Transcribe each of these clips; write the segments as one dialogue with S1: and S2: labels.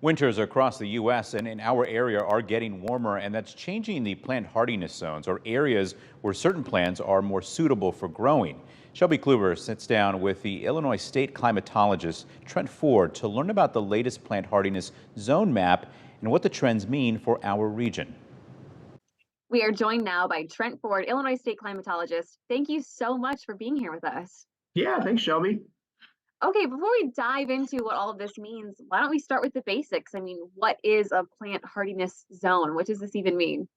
S1: Winters across the U.S. and in our area are getting warmer, and that's changing the plant hardiness zones, or areas where certain plants are more suitable for growing. Shelby Kluber sits down with the Illinois State Climatologist Trent Ford to learn about the latest plant hardiness zone map and what the trends mean for our region.
S2: We are joined now by Trent Ford, Illinois State Climatologist. Thank you so much for being here with us.
S3: Yeah, thanks, Shelby.
S2: Okay, before we dive into what all of this means, why don't we start with the basics? I mean, what is a plant hardiness zone? What does this even mean?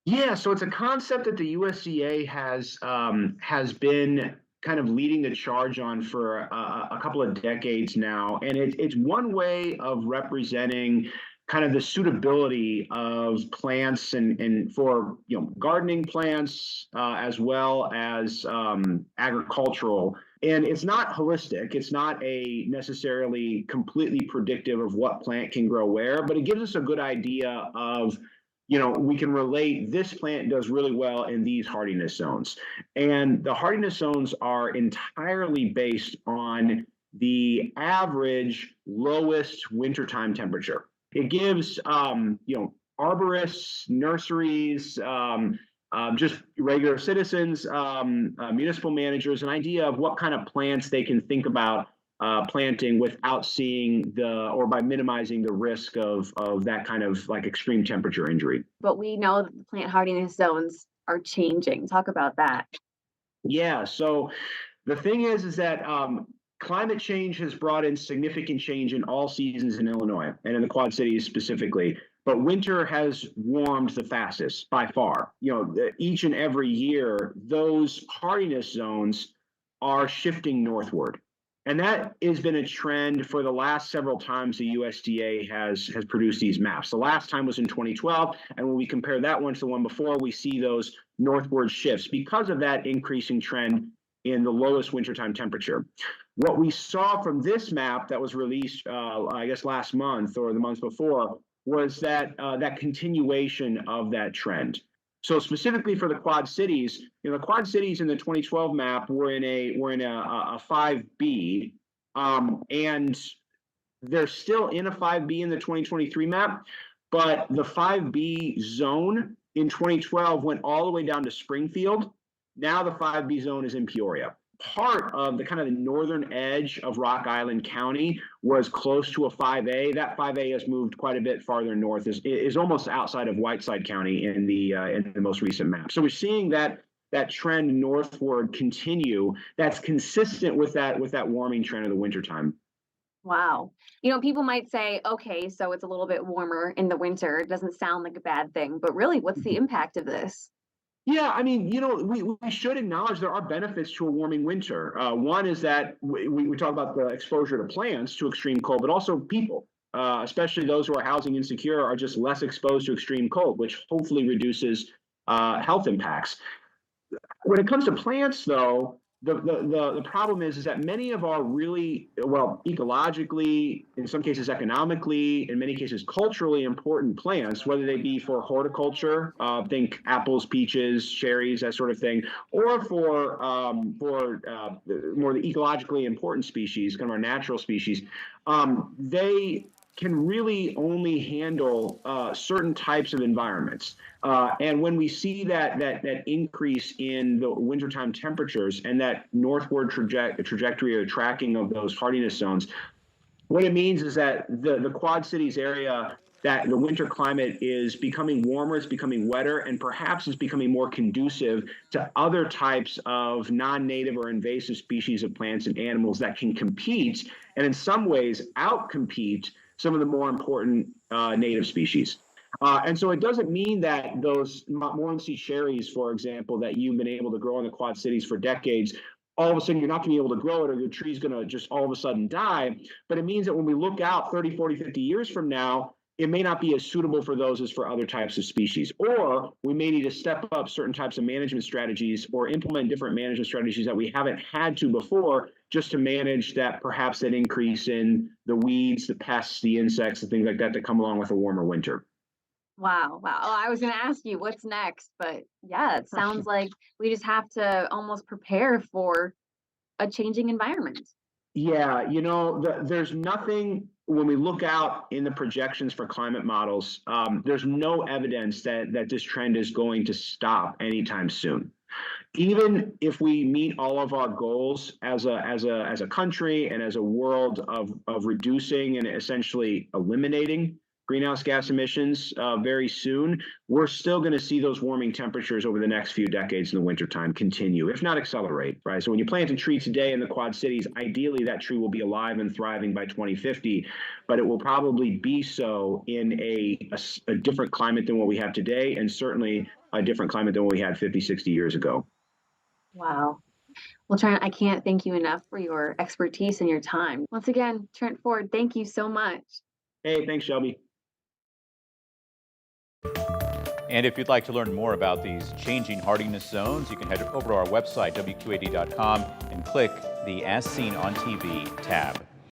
S3: Yeah, so it's a concept that the USDA has been kind of leading the charge on for a couple of decades now, and it's one way of representing kind of the suitability of plants and for gardening plants as well as agricultural. And it's not holistic. It's not a necessarily completely predictive of what plant can grow where, but it gives us a good idea of we can relate this plant does really well in these hardiness zones. And the hardiness zones are entirely based on the average lowest wintertime temperature. It gives, arborists, nurseries, just regular citizens, municipal managers, an idea of what kind of plants they can think about planting without seeing or by minimizing the risk of that kind of like extreme temperature injury.
S2: But we know that the plant hardiness zones are changing. Talk about that.
S3: Yeah. So the thing is that climate change has brought in significant change in all seasons in Illinois and in the Quad Cities specifically. But winter has warmed the fastest by far. Each and every year, those hardiness zones are shifting northward. And that has been a trend for the last several times the USDA has produced these maps. The last time was in 2012, and when we compare that one to the one before, we see those northward shifts because of that increasing trend in the lowest wintertime temperature. What we saw from this map that was released, I guess last month or the month before, was that continuation of that trend. So specifically for the Quad Cities, the Quad Cities in the 2012 map were in a 5B, and they're still in a 5B in the 2023 map, but the 5B zone in 2012 went all the way down to Springfield. Now the 5B zone is in Peoria. Part of the kind of the northern edge of Rock Island County was close to a 5A. That 5A has moved quite a bit farther north, is almost outside of Whiteside County in the most recent map. So we're seeing that trend northward continue. That's consistent with that warming trend of the wintertime.
S2: Wow. People might say, okay, so it's a little bit warmer in the winter. It doesn't sound like a bad thing, but really, what's the impact of this?
S3: Yeah, I mean, we should acknowledge there are benefits to a warming winter. One is that we talk about the exposure to plants to extreme cold, but also people, especially those who are housing insecure, are just less exposed to extreme cold, which hopefully reduces health impacts. When it comes to plants, though, the problem is that many of our really, well, ecologically, in some cases economically, in many cases culturally important plants, whether they be for horticulture, think apples, peaches, cherries, that sort of thing, or for more the ecologically important species, kind of our natural species, they can really only handle certain types of environments. And when we see that increase in the wintertime temperatures and that northward trajectory or tracking of those hardiness zones, what it means is that the Quad Cities area, that the winter climate is becoming warmer, it's becoming wetter, and perhaps is becoming more conducive to other types of non-native or invasive species of plants and animals that can compete, and in some ways outcompete some of the more important native species. And so it doesn't mean that those Montmorency cherries, for example, that you've been able to grow in the Quad Cities for decades, all of a sudden you're not going to be able to grow it, or your tree's going to just all of a sudden die. But it means that when we look out 30, 40, 50 years from now, it may not be as suitable for those as for other types of species. Or we may need to step up certain types of management strategies or implement different management strategies that we haven't had to before, just to manage perhaps that increase in the weeds, the pests, the insects, and things like that come along with a warmer winter.
S2: Wow. Wow. Oh, I was going to ask you what's next, but yeah, it sounds like we just have to almost prepare for a changing environment.
S3: Yeah, there's nothing when we look out in the projections for climate models. There's no evidence that this trend is going to stop anytime soon. Even if we meet all of our goals as a country and as a world of reducing and essentially eliminating greenhouse gas emissions very soon, we're still going to see those warming temperatures over the next few decades in the wintertime continue, if not accelerate, right? So when you plant a tree today in the Quad Cities, ideally that tree will be alive and thriving by 2050, but it will probably be so in a different climate than what we have today, and certainly a different climate than what we had 50, 60 years ago.
S2: Wow. Well, Trent, I can't thank you enough for your expertise and your time. Once again, Trent Ford, thank you so much.
S3: Hey, thanks, Shelby.
S1: And if you'd like to learn more about these changing hardiness zones, you can head over to our website, WQAD.com, and click the As Seen on TV tab.